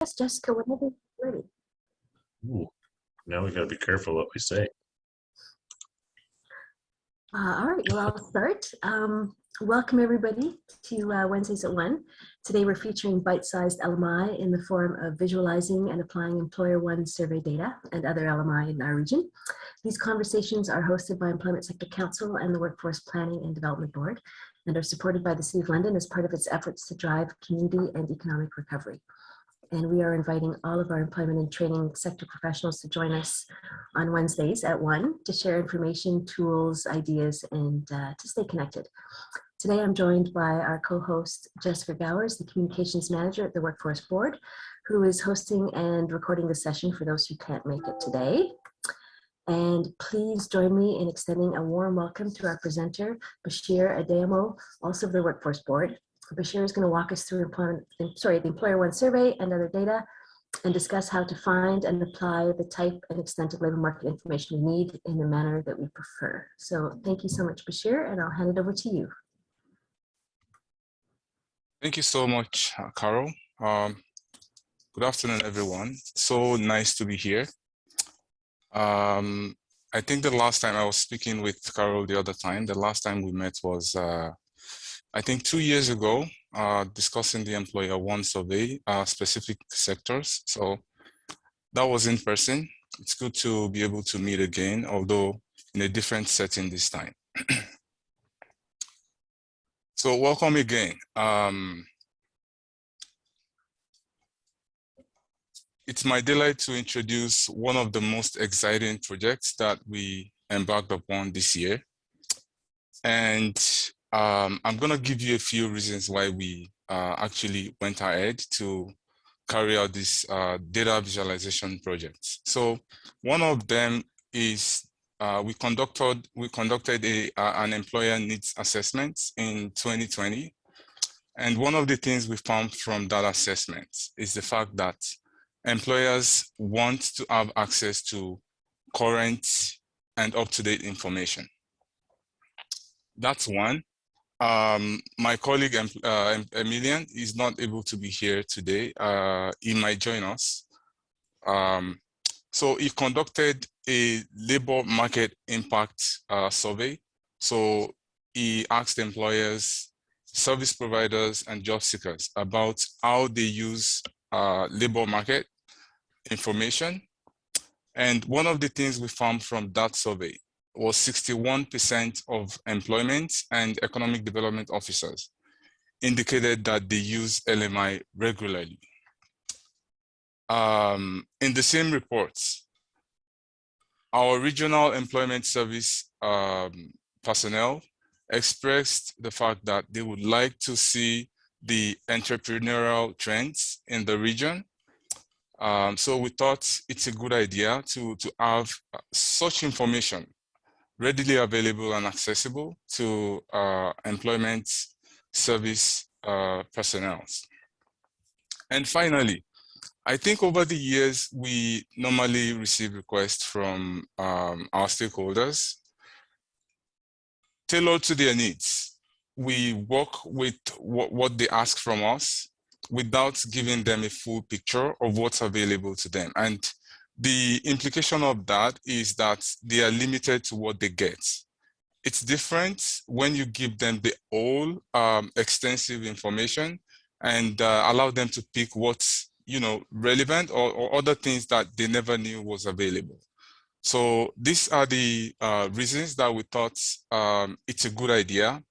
Yes, Jessica, whenever you're ready. Ooh, now we got to be careful what we say. All right, well, I'll start. Welcome everybody to Wednesdays at 1. Today we're featuring bite-sized LMI in the form of visualizing and applying EmployerOne Survey data and other LMI in our region. These conversations are hosted by Employment Sector Council and the Workforce Planning and Development Board and are supported by the City of London as part of its efforts to drive community and economic recovery. And we are inviting all of our employment and training sector professionals to join us on Wednesdays at 1 to share information, tools, ideas, and to stay connected. Today, I'm joined by our co-host, Jessica Gowers, the Communications Manager at the Workforce Board, who is hosting and recording the session for those who can't make it today. And please join me in extending a warm welcome to our presenter, Bashir Adeyemo, also of the Workforce Board. Bashir is going to walk us through the EmployerOne Survey and other data and discuss how to find and apply the type and extent of labor market information we need in the manner that we prefer. So thank you so much, Bashir, and I'll hand it over to you. Thank you so much, Carol. Good afternoon, everyone. So nice to be here. I think the last time I was speaking with Carol the last time we met was I think 2 years ago, discussing the EmployerOne Survey, specific sectors. So that was in person. It's good to be able to meet again, although in a different setting this time. So welcome again. It's my delight to introduce one of the most exciting projects that we embarked upon this year. And I'm going to give you a few reasons why we actually went ahead to carry out this data visualization project. So one of them is we conducted an employer needs assessment in 2020. And one of the things we found from that assessment is the fact that employers want to have access to current and up-to-date information. That's one. My colleague, Emilian, is not able to be here today. He might join us. So he conducted a labor market impact survey. So he asked employers, service providers, and job seekers about how they use labor market information. And one of the things we found from that survey was 61% of employment and economic development officers indicated that they use LMI regularly. In the same reports, our regional employment service personnel expressed the fact that they would like to see the entrepreneurial trends in the region. So we thought it's a good idea to have such information readily available and accessible to employment service personnel. And finally, I think over the years, we normally receive requests from our stakeholders tailored to their needs. We work with what they ask from us without giving them a full picture of what's available to them. And the implication of that is that they are limited to what they get. It's different when you give them the whole extensive information and allow them to pick what's relevant or other things that they never knew was available. So these are the reasons that we thought it's a good idea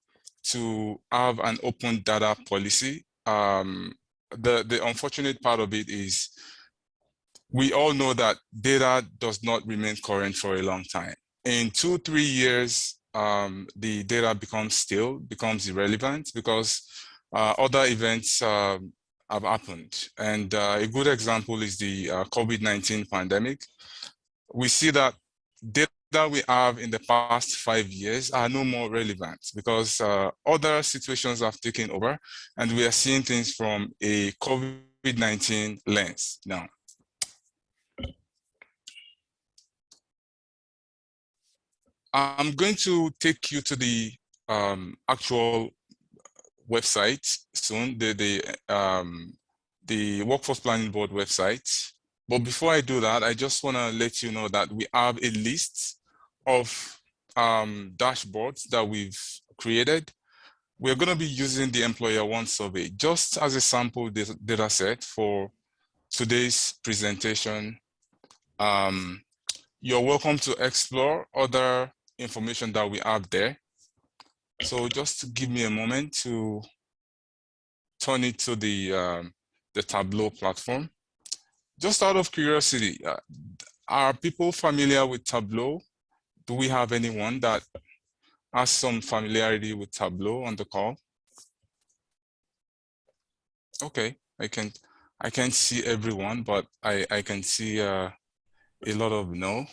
to have an open data policy. The unfortunate part of it is we all know that data does not remain current for a long time. In 2-3 years, the data becomes irrelevant because other events have happened. And a good example is the COVID-19 pandemic. We see that data we have in the past 5 years are no more relevant because other situations have taken over and we are seeing things from a COVID-19 lens now. I'm going to take you to the actual website soon, the the Workforce Planning Board website. But before I do that, I just want to let you know that we have a list of dashboards that we've created. We're going to be using the EmployerOne Survey just as a sample data set for today's presentation. You're welcome to explore other information that we have there. So just give me a moment to turn it to the Tableau platform. Just out of curiosity, are people familiar with Tableau? Do we have anyone that has some familiarity with Tableau on the call? Okay, I can't see everyone, but I can see a lot of no.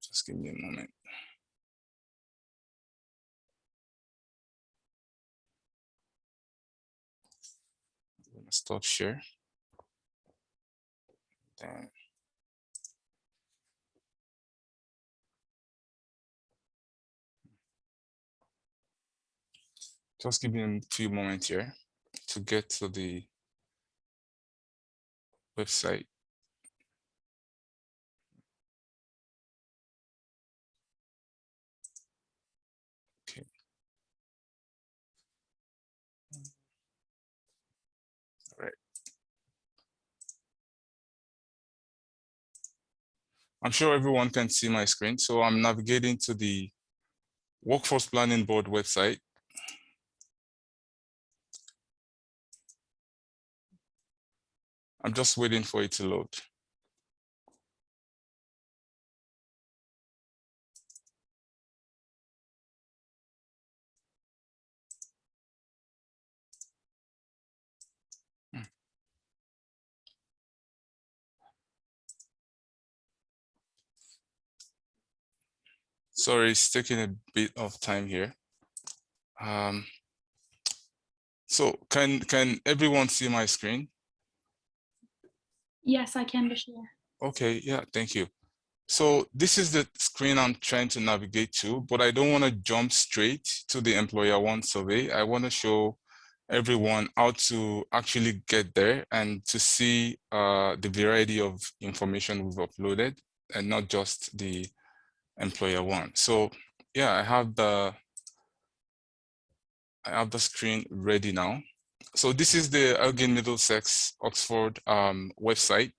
Just give me a moment. I'm gonna stop share. Then just give me a few moments here to get to the website. Okay. All right. I'm sure everyone can see my screen. So I'm navigating to the Workforce Planning Board website. I'm just waiting for it to load. Sorry, it's taking a bit of time here. So can everyone see my screen? Yes, I can, Bashir. Okay, yeah, thank you. So this is the screen I'm trying to navigate to, but I don't want to jump straight to the EmployerOne Survey. I want to show everyone how to actually get there and to see the variety of information we've uploaded and not just the EmployerOne. So yeah, I have the screen ready now. So this is the Elgin, Middlesex, Oxford website.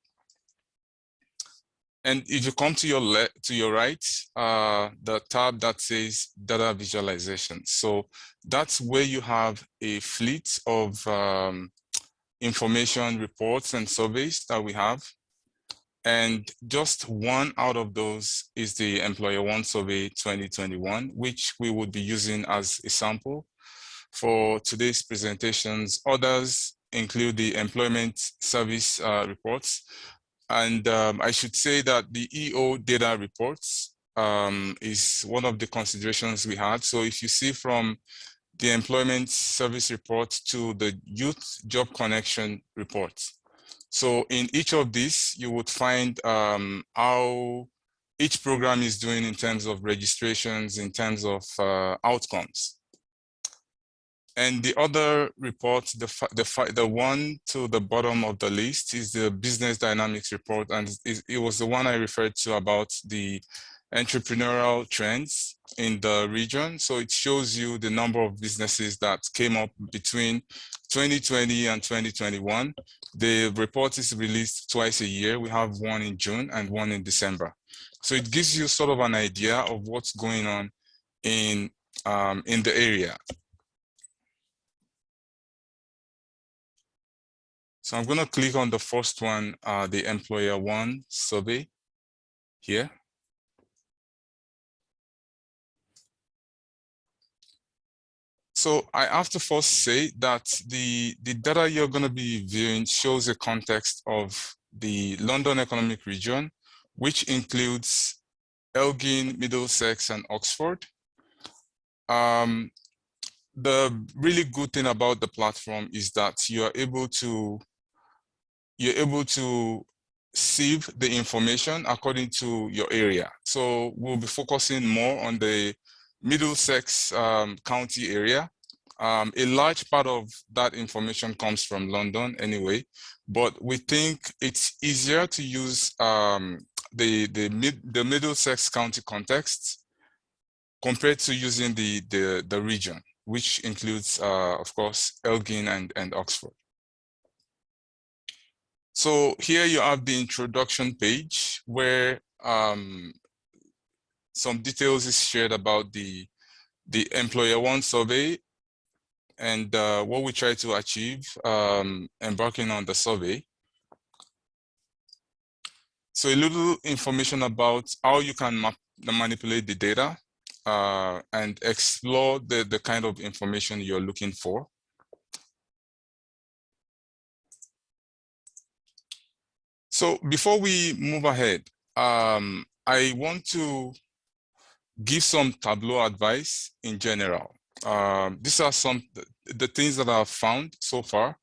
And if you come to your right, the tab that says data visualization. So that's where you have a fleet of information reports and surveys that we have. And just one out of those is the EmployerOne Survey 2021, which we would be using as a sample for today's presentations. Others include the employment service reports. And I should say that the EO data reports is one of the considerations we had. So if you see from the employment service report to the youth job connection report. So in each of these, you would find how each program is doing in terms of registrations, in terms of outcomes. And the other report, the one to the bottom of the list is the business dynamics report. And it was the one I referred to about the entrepreneurial trends in the region. So it shows you the number of businesses that came up between 2020 and 2021. The report is released twice a year. We have one in June and one in December. So it gives you sort of an idea of what's going on in the area. So I'm going to click on the first one, the EmployerOne Survey here. So I have to first say that the data you're going to be viewing shows a context of the London Economic Region, which includes Elgin, Middlesex, and Oxford. The really good thing about the platform is that you're able to sieve the information according to your area. So we'll be focusing more on the Middlesex County area, A large part of that information comes from London anyway, but we think it's easier to use the Middlesex County context compared to using the region, which includes, of course, Elgin and Oxford. So here you have the introduction page where some details is shared about the EmployerOne Survey and what we try to achieve embarking on the survey. So a little information about how you can manipulate the data and explore the kind of information you're looking for. So before we move ahead, I want to give some Tableau advice in general. These are the things that I've found so far,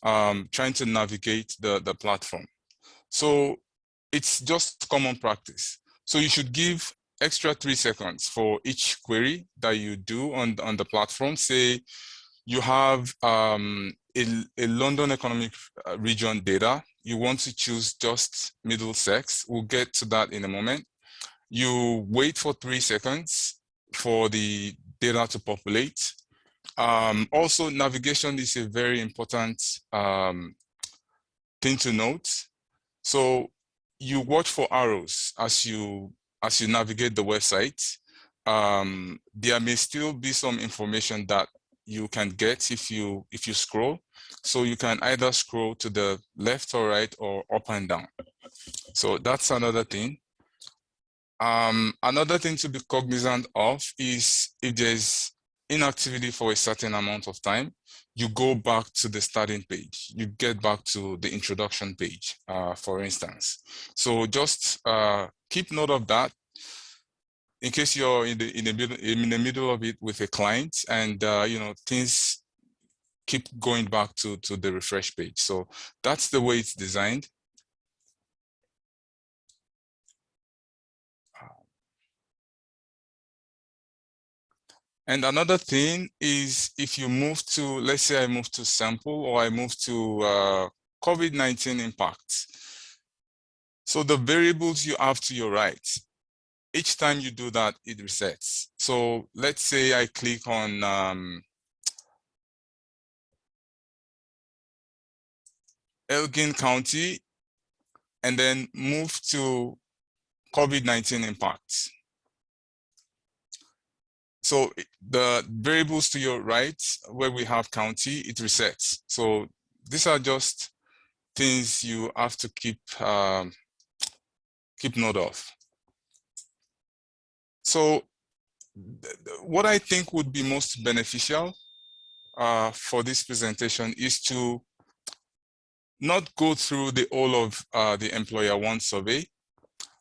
trying to navigate the platform. So it's just common practice. So you should give extra 3 seconds for each query that you do on the platform. Say you have a London economic region data. You want to choose just Middlesex. We'll get to that in a moment. You wait for 3 seconds for the data to populate. Also, navigation is a very important thing to note. So you watch for arrows as you navigate the website. There may still be some information that you can get if you scroll. So you can either scroll to the left or right or up and down. So that's another thing. Another thing to be cognizant of is if there's inactivity for a certain amount of time, you go back to the starting page. You get back to the introduction page, for instance. So just keep note of that in case you're in the middle of it with a client and things keep going back to the refresh page. So that's the way it's designed. And another thing is if you move to, let's say I move to sample or I move to COVID-19 impact. So the variables you have to your right, each time you do that, it resets. So let's say I click on Elgin County and then move to COVID-19 impact. So the variables to your right, where we have county, it resets. So these are just things you have to keep note of. So what I think would be most beneficial for this presentation is to not go through the whole of the EmployerOne survey,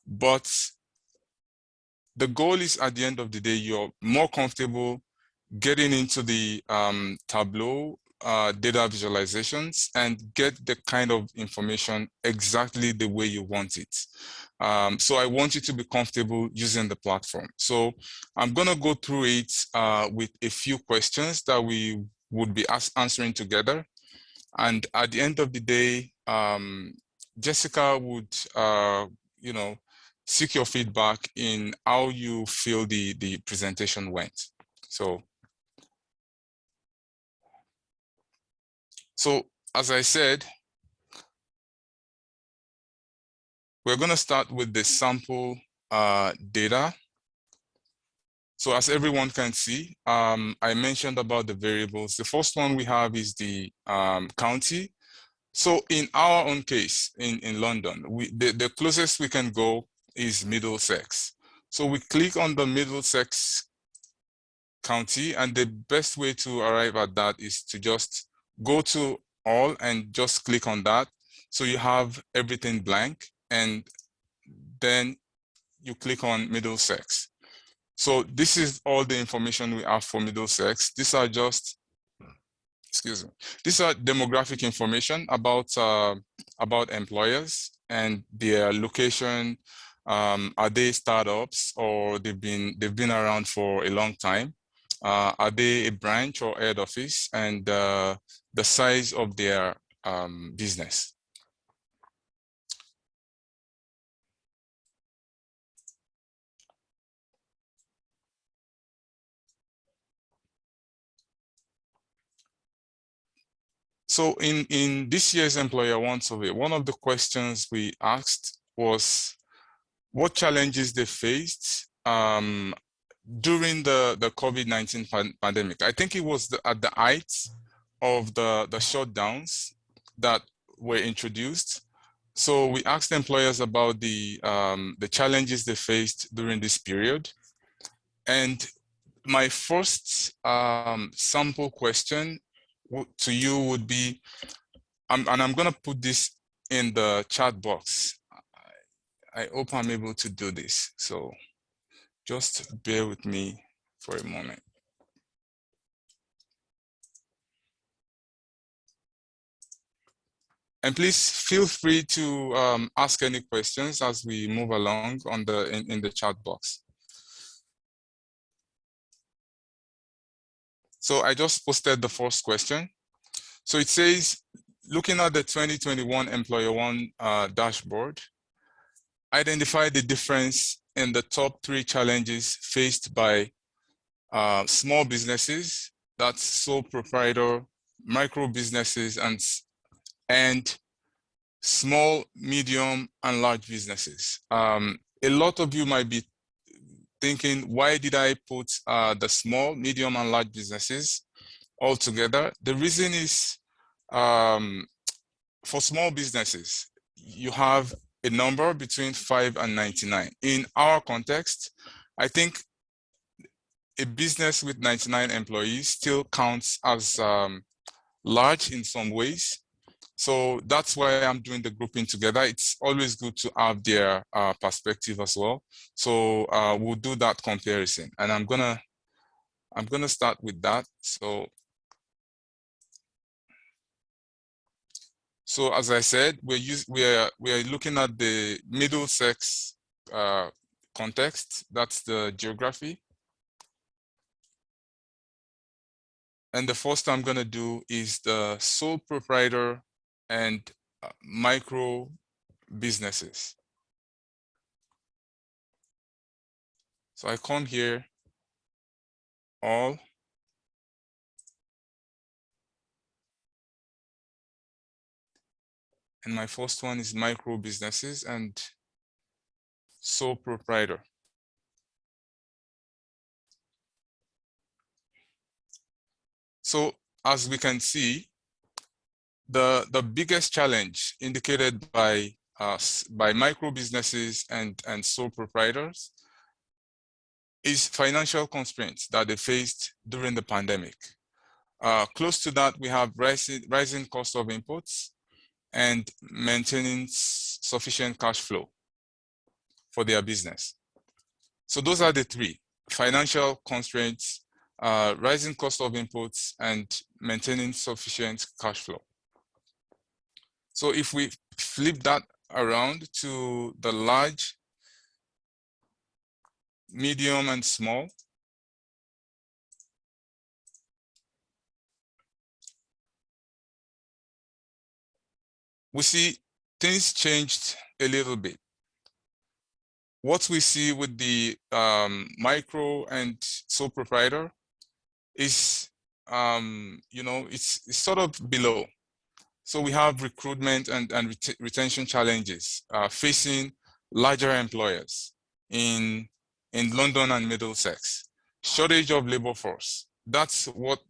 but the goal is at the end of the day, you're more comfortable getting into the Tableau data visualizations and get the kind of information exactly the way you want it. So I want you to be comfortable using the platform. So I'm gonna go through it with a few questions that we would be answering together. And at the end of the day, Jessica would, seek your feedback in how you feel the presentation went. So as I said, we're going to start with the sample data. So as everyone can see, I mentioned about the variables. The first one we have is the county. So in our own case in London, the closest we can go is Middlesex. So we click on the Middlesex county, and the best way to arrive at that is to just go to all and just click on that. So you have everything blank, and then you click on Middlesex. So this is all the information we have for Middlesex. These are just, these are demographic information about employers and their location. Are they startups or they've been around for a long time? Are they a branch or head office? And the size of their business. So in this year's EmployerOne Survey, one of the questions we asked was what challenges they faced during the COVID-19 pandemic. I think it was at the height of the shutdowns that were introduced. So we asked employers about the challenges they faced during this period. And my first sample question to you would be, and I'm going to put this in the chat box. I hope I'm able to do this. So just bear with me for a moment. And please feel free to ask any questions as we move along on in the chat box. So I just posted the first question. So it says, looking at the 2021 EmployerOne dashboard, identify the difference in the top 3 challenges faced by small businesses, that's sole proprietor, micro businesses, and small, medium, and large businesses. A lot of you might be thinking, why did I put the small, medium, and large businesses all together? The reason is for small businesses, you have a number between 5 and 99. In our context, I think a business with 99 employees still counts as large in some ways. So that's why I'm doing the grouping together. It's always good to have their perspective as well. So we'll do that comparison, and I'm gonna start with that. So as I said, we are looking at the Middlesex context. That's the geography. And the first I'm gonna do is the sole proprietor and micro businesses. So I come here, all, and my first one is micro businesses and sole proprietor. So as we can see, the biggest challenge indicated by micro businesses and sole proprietors is financial constraints that they faced during the pandemic. Close to that, we have rising cost of inputs and maintaining sufficient cash flow for their business. So those are the 3: financial constraints, rising cost of inputs, and maintaining sufficient cash flow. So if we flip that around to the large, medium, and small, we see things changed a little bit. What we see with the micro and sole proprietor is, it's sort of below. So we have recruitment and retention challenges facing larger employers in London and Middlesex. Shortage of labor force. That's what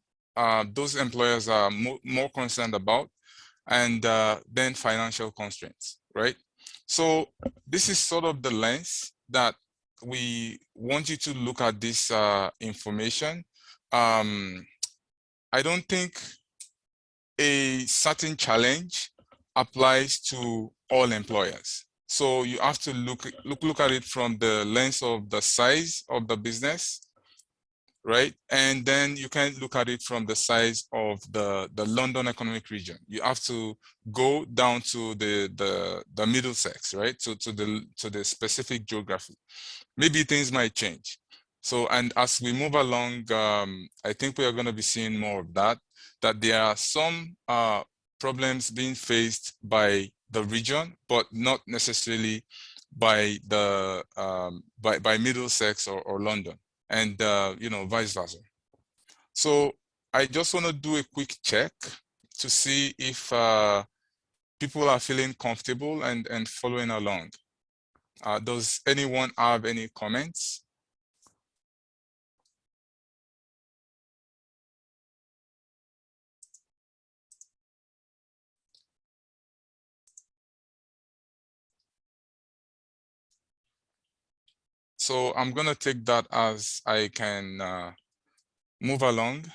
those employers are more concerned about. And then financial constraints, right? So this is sort of the lens that we want you to look at this information. I don't think a certain challenge applies to all employers. So you have to look at it from the lens of the size of the business, right? And then you can look at it from the size of the London economic region. You have to go down to the Middlesex, right? To the specific geography. Maybe things might change. So, and as we move along, I think we are going to be seeing more of that there are some problems being faced by the region, but not necessarily by the by Middlesex or London, and you know, vice versa. So I just want to do a quick check to see if people are feeling comfortable and following along. Does anyone have any comments? So I'm going to take that as I can move along.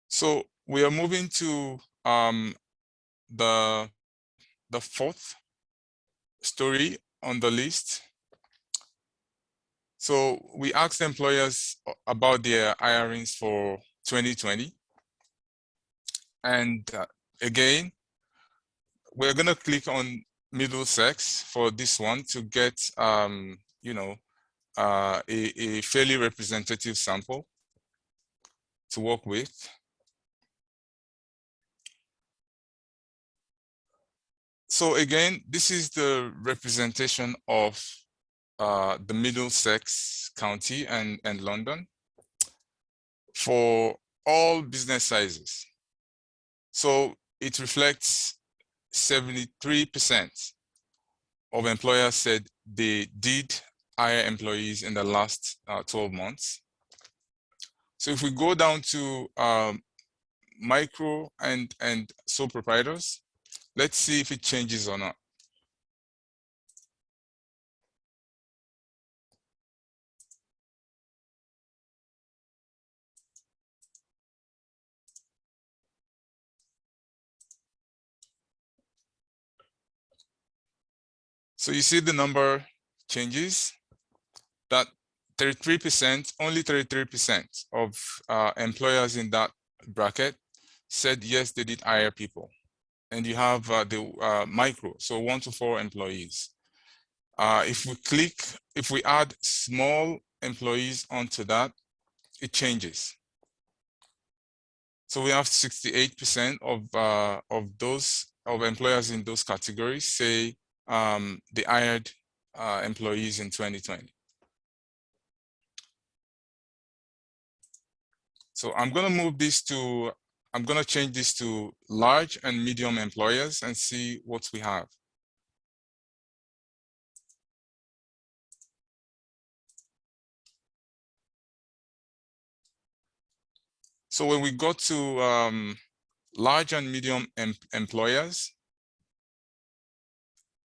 So we are moving to the fourth story on the list. So we asked employers about their hirings for 2020. And again, we're going to click on Middlesex for this one to get, you know, a fairly representative sample to work with. So again, this is the representation of the Middlesex County and London for all business sizes. So it reflects 73% of employers said they did hire employees in the last 12 months. So if we go down to micro and sole proprietors, let's see if it changes or not. So you see the number changes, that 33%, only 33% of employers in that bracket said yes, they did hire people. And you have the micro, so 1 to 4 employees. If we add small employees onto that, it changes. So we have 68% of employers in those categories say they hired employees in 2020. So I'm going to change this to large and medium employers and see what we have. So when we go to large and medium employers,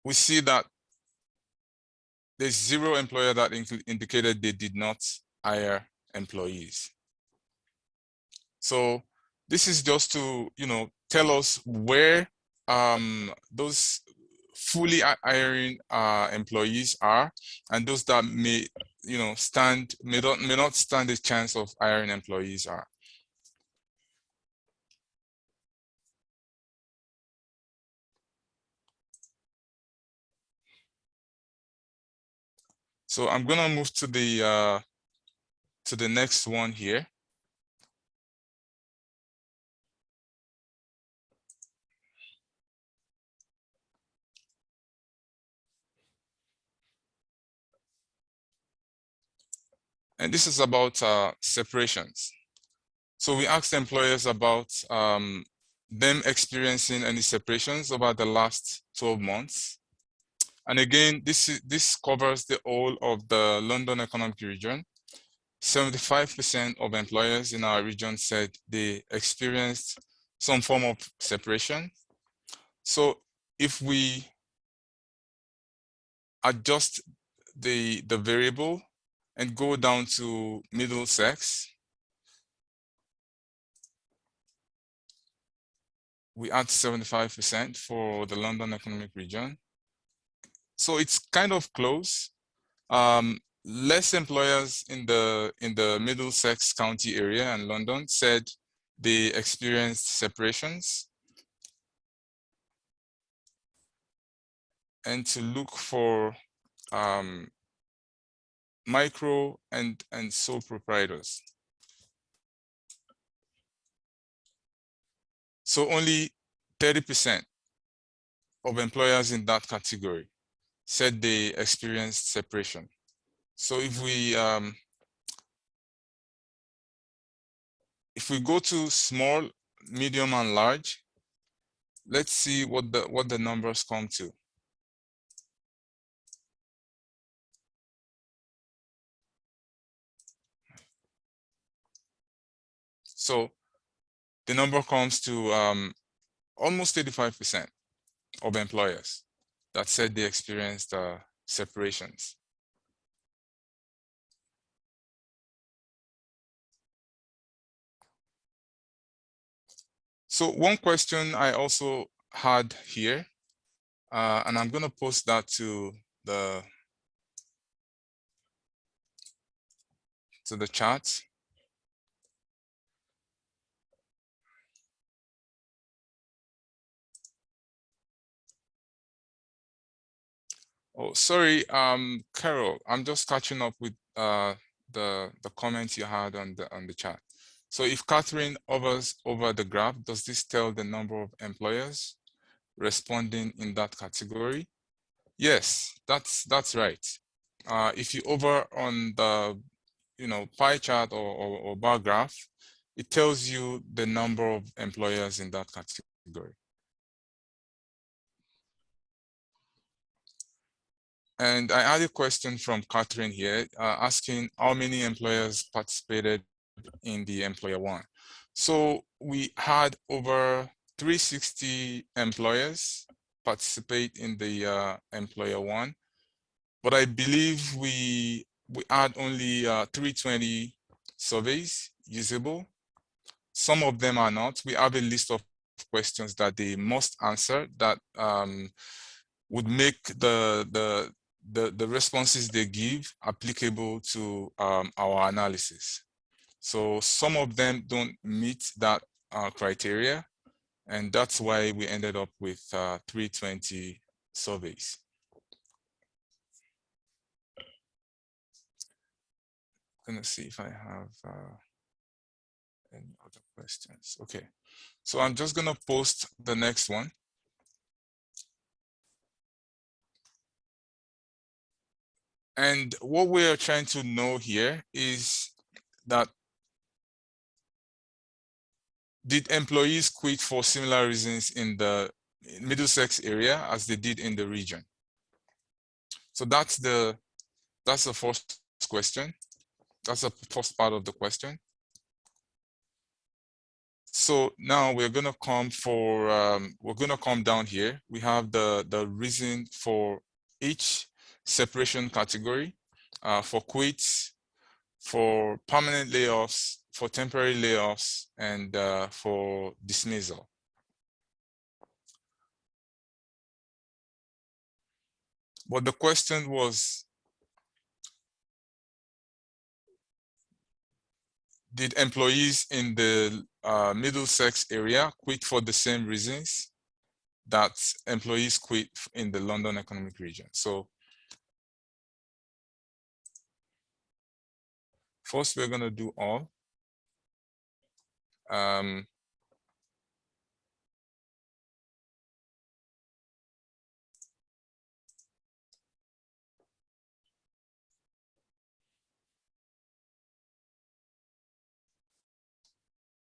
we see that there's 0 employer that indicated they did not hire employees. So this is just to, you know, tell us where those fully hiring employees are, and those that may, you know, may not stand a chance of hiring employees are. So I'm gonna move to the next one here. And this is about separations. So we asked employers about them experiencing any separations over the last 12 months. And again, this covers the whole of the London economic region. 75% of employers in our region said they experienced some form of separation. So if we adjust the variable and go down to Middlesex, we add 75% for the London economic region. So it's kind of close. Less employers in the Middlesex County area and London said they experienced separations. and to look for micro and sole proprietors. So only 30% of employers in that category said they experienced separation. So if we go to small, medium, and large, let's see what the numbers come to. So the number comes to almost 85% of employers that said they experienced separations. So one question I also had here, and I'm going to post that to the chat. Oh, sorry, Carol, I'm just catching up with the comments you had on the chat. So if Catherine hovers over the graph, does this tell the number of employers responding in that category? Yes, that's right. If you hover on the pie chart or bar graph, it tells you the number of employers in that category. And I had a question from Catherine here asking how many employers participated in the EmployerOne. So we had over 360 employers participate in the EmployerOne, but I believe we had only 320 surveys usable. Some of them are not. We have a list of questions that they must answer that would make the responses they give applicable to our analysis. So some of them don't meet that criteria, and that's why we ended up with 320 surveys. I'm gonna see if I have any other questions. Okay, so I'm just gonna post the next one. And what we're trying to know here is that did employees quit for similar reasons in the Middlesex area as they did in the region? So that's the first question. That's the first part of the question. So now we're gonna come down here. We have the reason for each separation category, for quits, for permanent layoffs, for temporary layoffs, and for dismissal. But the question was, did employees in the Middlesex area quit for the same reasons that employees quit in the London Economic Region? So first, we're going to do all.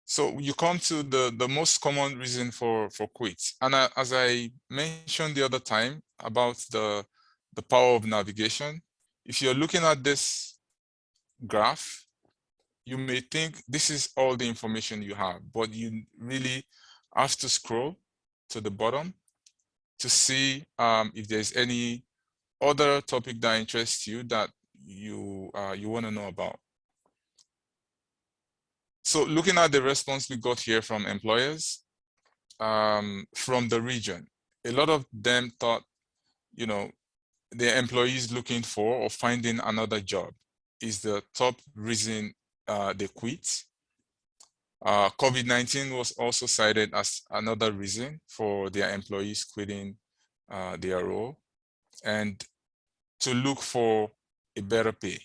So you come to the most common reason for quits. And as I mentioned the other time about the power of navigation, if you're looking at this graph, you may think this is all the information you have, but you really have to scroll to the bottom to see if there's any other topic that interests you that you want to know about. So looking at the response we got here from employers from the region, a lot of them thought, their employees looking for or finding another job is the top reason they quit. COVID-19 was also cited as another reason for their employees quitting their role. and to look for a better pay.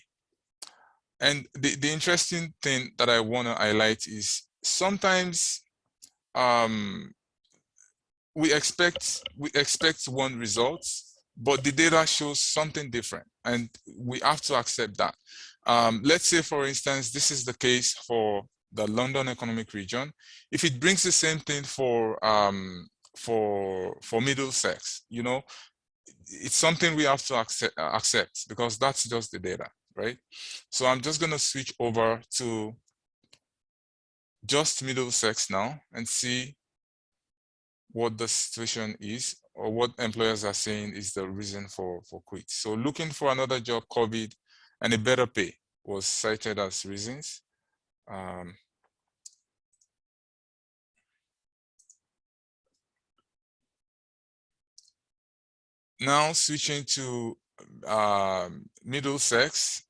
And the interesting thing that I want to highlight is sometimes we expect one result, but the data shows something different, and we have to accept that. Let's say, for instance, this is the case for the London Economic Region. If it brings the same thing for Middlesex, you know, it's something we have to accept because that's just the data, right? So I'm just going to switch over to just Middlesex now and see what the situation is, or what employers are saying is the reason for quit. So looking for another job, COVID, and a better pay was cited as reasons. Now switching to Middlesex,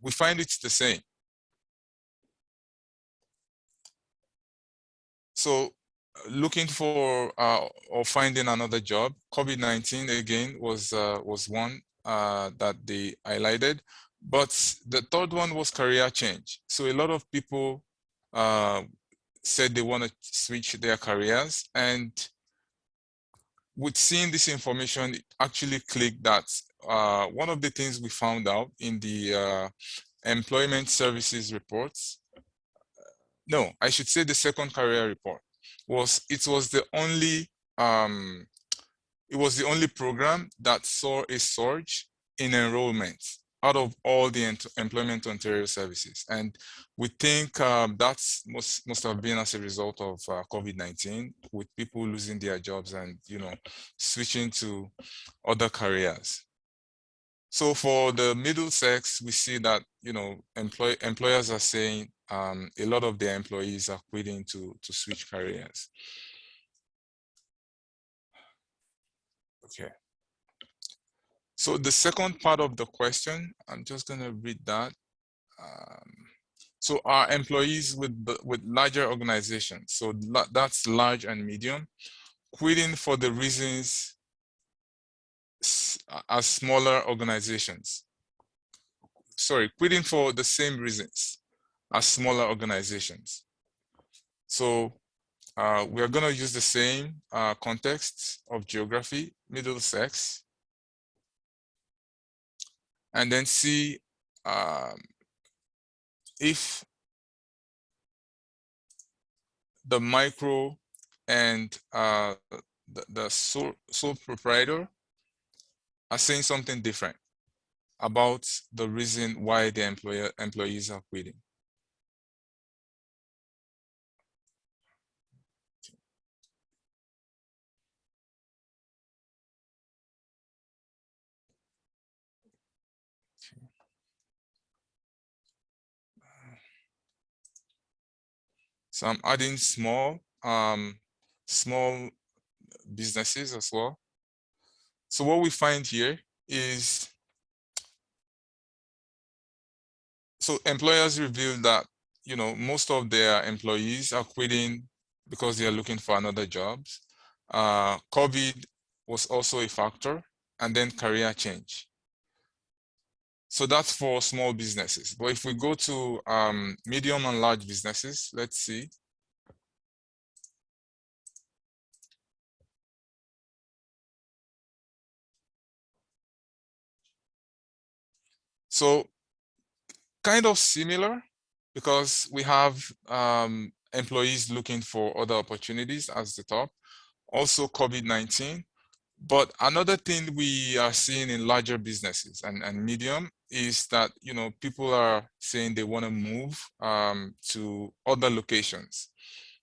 we find it's the same. So looking for or finding another job, COVID-19 again was one that they highlighted, but the third one was career change. So a lot of people said they want to switch their careers, and with seeing this information, actually clicked that. One of the things we found out in the employment services reports, no, I should say the second career report, was it was the only program that saw a surge in enrollment out of all the Employment Ontario services. And we think that's must have been as a result of COVID-19, with people losing their jobs and, you know, switching to other careers. So for the Middlesex, we see that, you know, employers are saying a lot of their employees are quitting to switch careers. Okay. So the second part of the question, I'm just going to read that. So are employees with larger organizations, so that's large and medium, quitting for the reasons as smaller organizations? Sorry, quitting for the same reasons as smaller organizations. So we are going to use the same context of geography, Middlesex, and then see if the micro and the sole proprietor are saying something different about the reason why the employees are quitting. So I'm adding small businesses as well. So what we find here is, so employers reveal that, you know, most of their employees are quitting because they are looking for another job. COVID was also a factor, and then career change. So that's for small businesses. But if we go to medium and large businesses, let's see. So kind of similar, because we have employees looking for other opportunities as the top, also COVID-19. But another thing we are seeing in larger businesses and medium is that, you know, people are saying they want to move to other locations,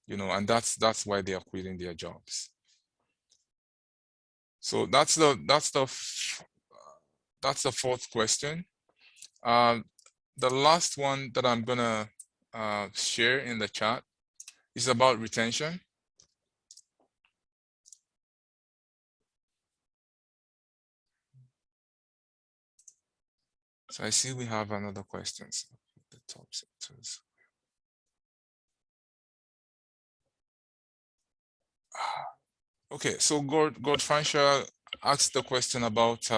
you know, and that's why they are quitting their jobs. So that's the fourth question. The last one that I'm gonna share in the chat is about retention. So I see we have another question. So the top sectors. Okay, so Godfrancia asked the question about,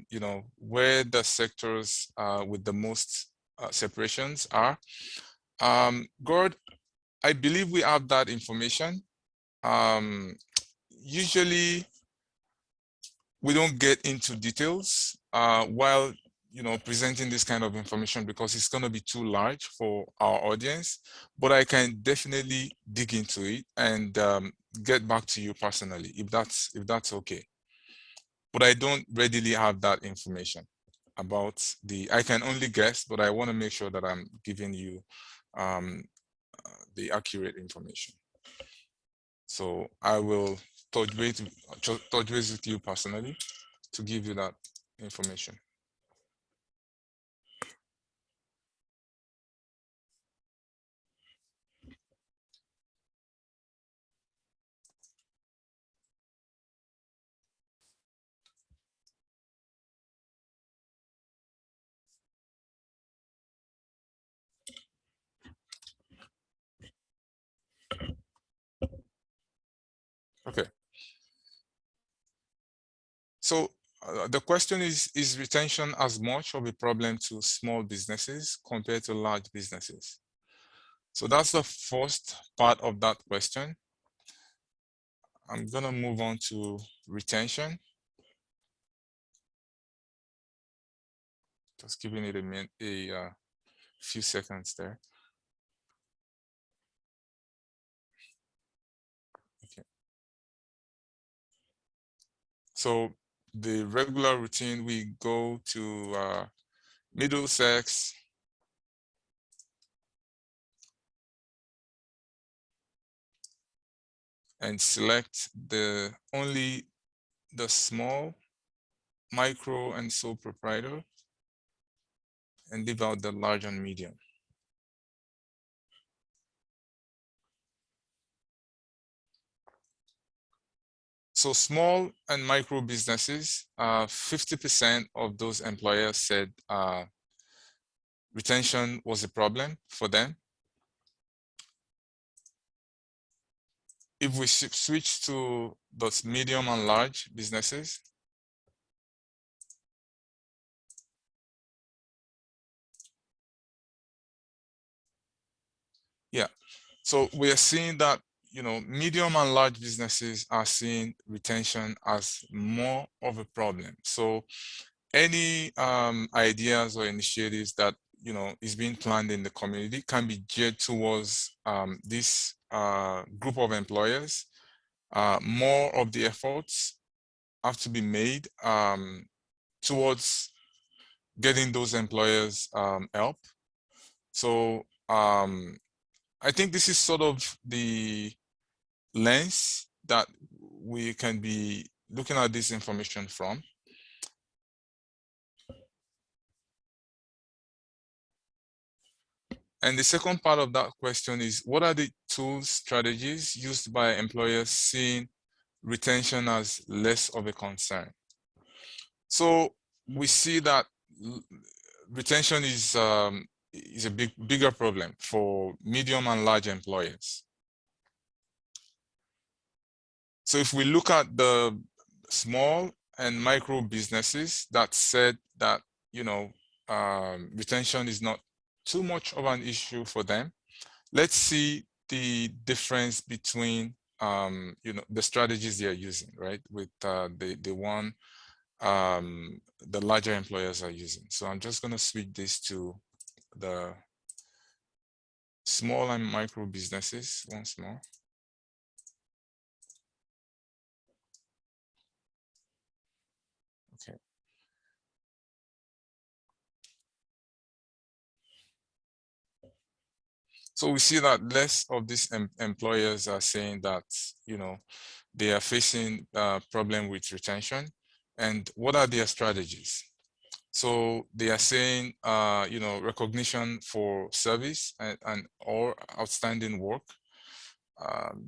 you know, where the sectors with the most separations are. Gord, I believe we have that information. Usually, we don't get into details while, you know, presenting this kind of information because it's going to be too large for our audience, but I can definitely dig into it and get back to you personally if that's okay. But I don't readily have that information about I can only guess, but I want to make sure that I'm giving you the accurate information. So I will touch base with you personally to give you that information. Okay. So the question is retention as much of a problem to small businesses compared to large businesses? So that's the first part of that question. I'm gonna move on to retention. Just giving it a few seconds there. Okay. So the regular routine, we go to Middlesex, and select only the small, micro, and sole proprietor, and leave out the large and medium. So small and micro businesses, 50% of those employers said retention was a problem for them. If we switch to those medium and large businesses, yeah, so we are seeing that, you know, medium and large businesses are seeing retention as more of a problem. So any ideas or initiatives that, you know, is being planned in the community can be geared towards this group of employers. More of the efforts have to be made towards getting those employers help. So I think this is sort of the lens that we can be looking at this information from. And the second part of that question is, what are the tools, strategies used by employers seeing retention as less of a concern? So we see that retention is a bigger problem for medium and large employers. So if we look at the small and micro businesses that said that, you know, retention is not too much of an issue for them, let's see the difference between you know, the strategies they are using, right, with the one the larger employers are using. So I'm just going to switch this to the small and micro businesses once more. Okay. So we see that less of these employers are saying that, you know, they are facing a problem with retention. And what are their strategies? So they are saying, you know, recognition for service and or outstanding work,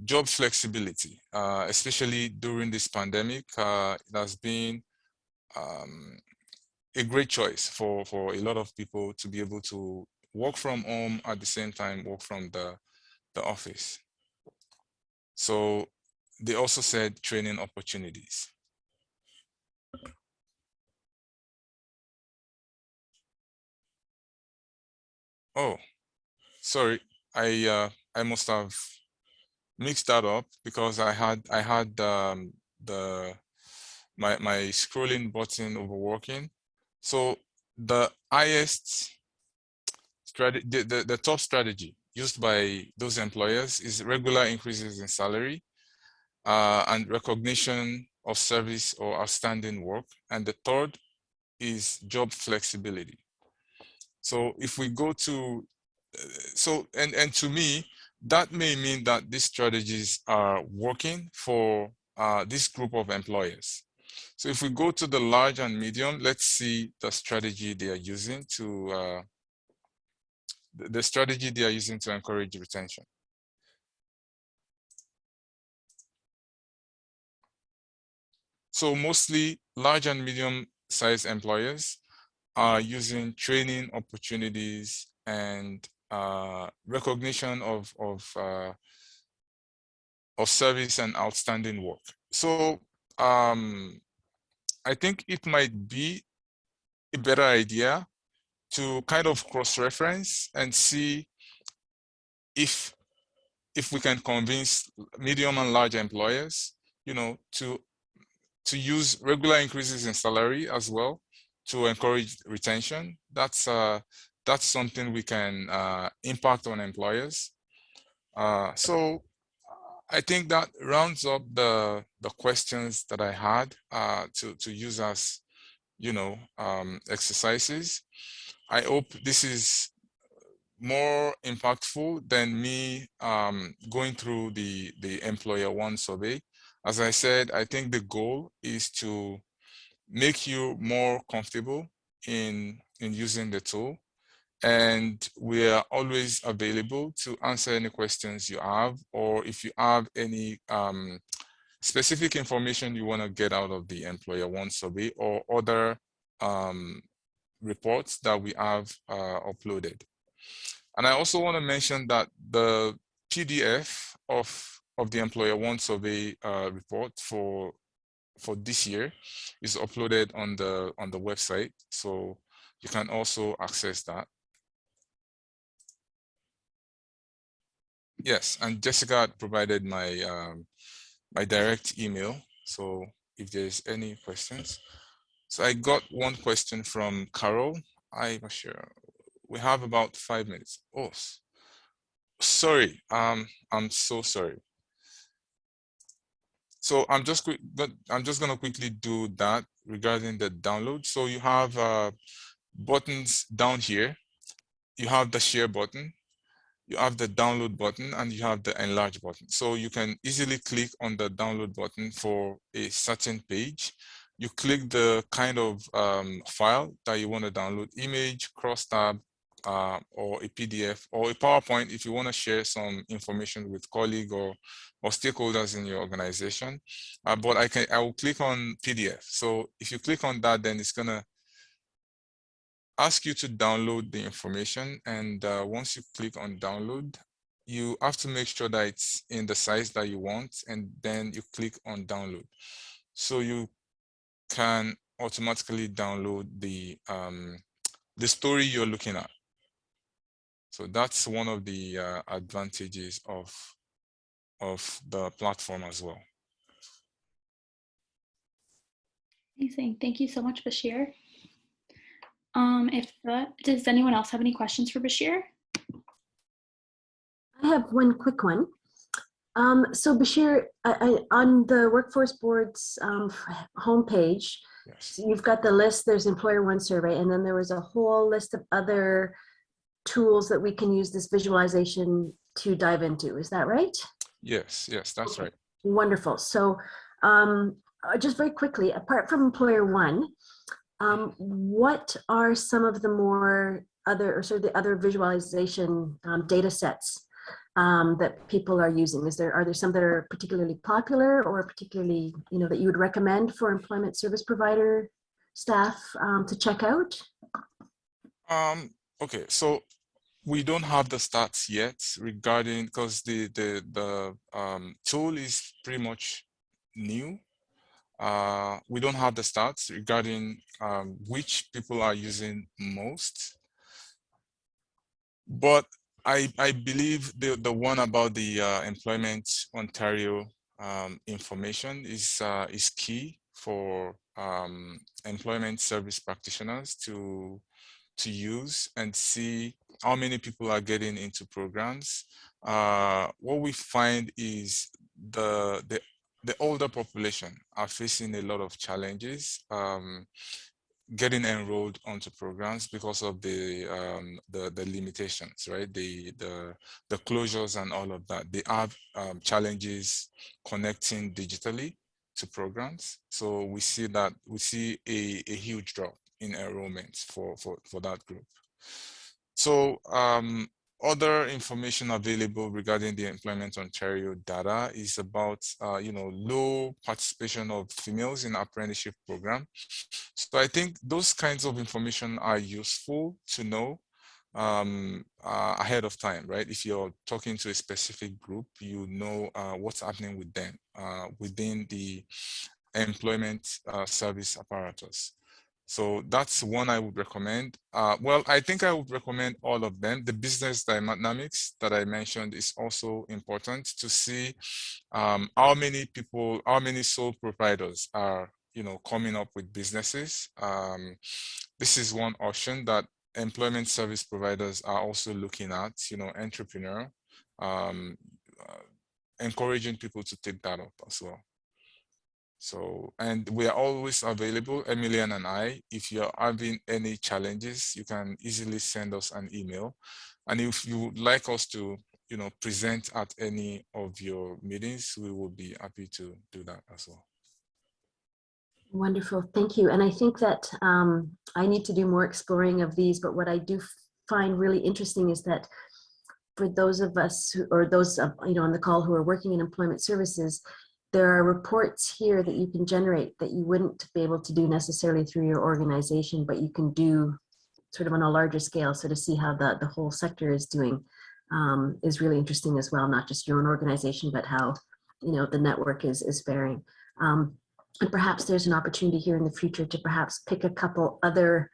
job flexibility, especially during this pandemic. It has been a great choice for a lot of people to be able to work from home at the same time work from the office. So they also said training opportunities. Oh, sorry. I must have mixed that up because I had my scrolling button overworking. So the highest strategy, the top strategy used by those employers is regular increases in salary and recognition of service or outstanding work. And the third is job flexibility. So if we go to, and to me, that may mean that these strategies are working for this group of employers. So if we go to the large and medium, let's see the strategy they are using to, the strategy they are using to encourage retention. So mostly large and medium sized employers are using training opportunities and recognition of service and outstanding work. So I think it might be a better idea to kind of cross-reference and see if we can convince medium and large employers, you know, to use regular increases in salary as well to encourage retention. That's something we can impact on employers. So I think that rounds up the questions that I had to use as, you know, exercises. I hope this is more impactful than me going through the EmployerOne survey. As I said, I think the goal is to make you more comfortable in using the tool. And we are always available to answer any questions you have, or if you have any specific information you want to get out of the EmployerOne survey or other reports that we have uploaded. And I also want to mention that the PDF of the EmployerOne survey report for this year is uploaded on the website, so you can also access that. Yes, and Jessica provided my my direct email, so if there's any questions. So I got one question from Carol. Hi, Bashir. We have about 5 minutes. Oh, sorry. I'm so sorry. So I'm just gonna quickly do that regarding the download. So you have buttons down here. You have the share button, you have the download button, and you have the enlarge button. So you can easily click on the download button for a certain page. You click the kind of file that you want to download, image, crosstab, or a PDF or a PowerPoint if you want to share some information with colleagues or stakeholders in your organization. But I will click on PDF. So if you click on that, then it's gonna ask you to download the information, and once you click on download, you have to make sure that it's in the size that you want, and then you click on download. So you can automatically download the story you're looking at. So that's one of the advantages of the platform as well. Amazing. Thank you so much, Bashir. Does anyone else have any questions for Bashir? I have one quick one. So Bashir, on the Workforce Board's homepage, Yes. you've got the list, there's EmployerOne Survey, and then there was a whole list of other tools that we can use this visualization to dive into. Is that right? Yes, that's right. Wonderful. So just very quickly, apart from EmployerOne, what are some of the more other, or sort of the other visualization data sets that people are using? Are there some that are particularly popular or particularly, you know, that you would recommend for employment service provider staff to check out? Okay, so we don't have the stats yet regarding, because the tool is pretty much new. we don't have the stats regarding which people are using most. But I believe the one about the Employment Ontario information is key for employment service practitioners to use and see how many people are getting into programs. What we find is the older population are facing a lot of challenges getting enrolled onto programs because of the limitations, right? The closures and all of that. They have challenges connecting digitally to programs. So we see a huge drop in enrollments for that group. So other information available regarding the Employment Ontario data is about low participation of females in apprenticeship program. So I think those kinds of information are useful to know ahead of time, right? If you're talking to a specific group, you know what's happening with them within the employment service apparatus. So that's one I would recommend. Well, I think I would recommend all of them. The business dynamics that I mentioned is also important to see how many people, how many sole proprietors are coming up with businesses. This is one option that employment service providers are also looking at, entrepreneur, encouraging people to take that up as well. So, and we are always available, Emilian and I. If you're having any challenges, you can easily send us an email. And if you would like us to, present at any of your meetings, we will be happy to do that as well. Wonderful, thank you. And I think that I need to do more exploring of these, but what I do find really interesting is that for those of us or those on the call who are working in employment services, there are reports here that you can generate that you wouldn't be able to do necessarily through your organization, but you can do sort of on a larger scale. So to see how the whole sector is doing is really interesting as well, not just your own organization, but how the network is faring. And perhaps there's an opportunity here in the future to perhaps pick a couple other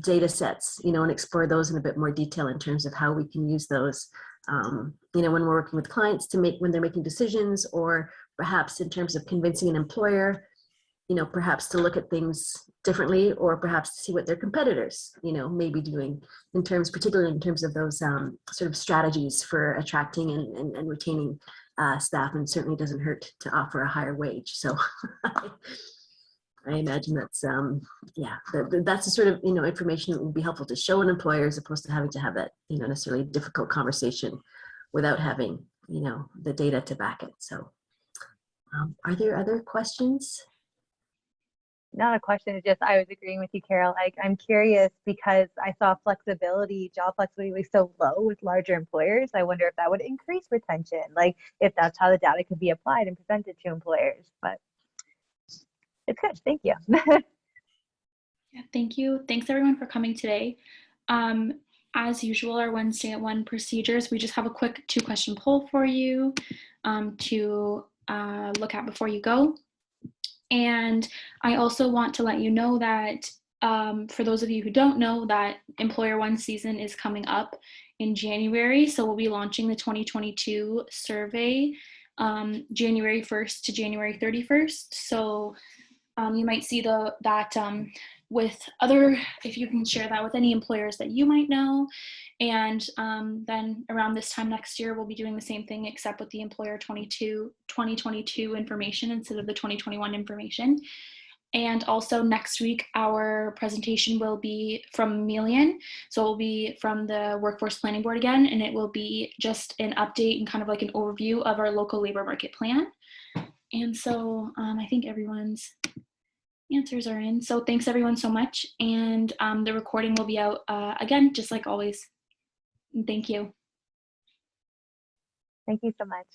data sets, and explore those in a bit more detail in terms of how we can use those when we're working with clients when they're making decisions, or perhaps in terms of convincing an employer, perhaps to look at things differently, or perhaps to see what their competitors, may be doing particularly in terms of those sort of strategies for attracting and retaining staff, and certainly doesn't hurt to offer a higher wage. So I imagine that's that's the sort of information that would be helpful to show an employer, as opposed to having to have that necessarily difficult conversation without having the data to back it. So are there other questions? Not a question, it's just I was agreeing with you, Carol. I'm curious because I saw job flexibility was so low with larger employers. I wonder if that would increase retention, like if that's how the data could be applied and presented to employers. But it's good, thank you. Yeah, thank you. Thanks everyone for coming today. As usual, our Wednesday at 1 procedures, we just have a quick 2-question poll for you to look at before you go. And I also want to let you know that for those of you who don't know, that EmployerOne season is coming up in January. So we'll be launching the 2022 survey January 1st to January 31st. So you might see that with if you can share that with any employers that you might know. And then around this time next year, we'll be doing the same thing, except with the Employer 2022 information instead of the 2021 information. And also next week, our presentation will be from Emilian. So it will be from the Workforce Planning Board again, and it will be just an update and kind of like an overview of our local labor market plan. And so I think everyone's answers are in. So thanks everyone so much. And the recording will be out again, just like always. Thank you. Thank you so much.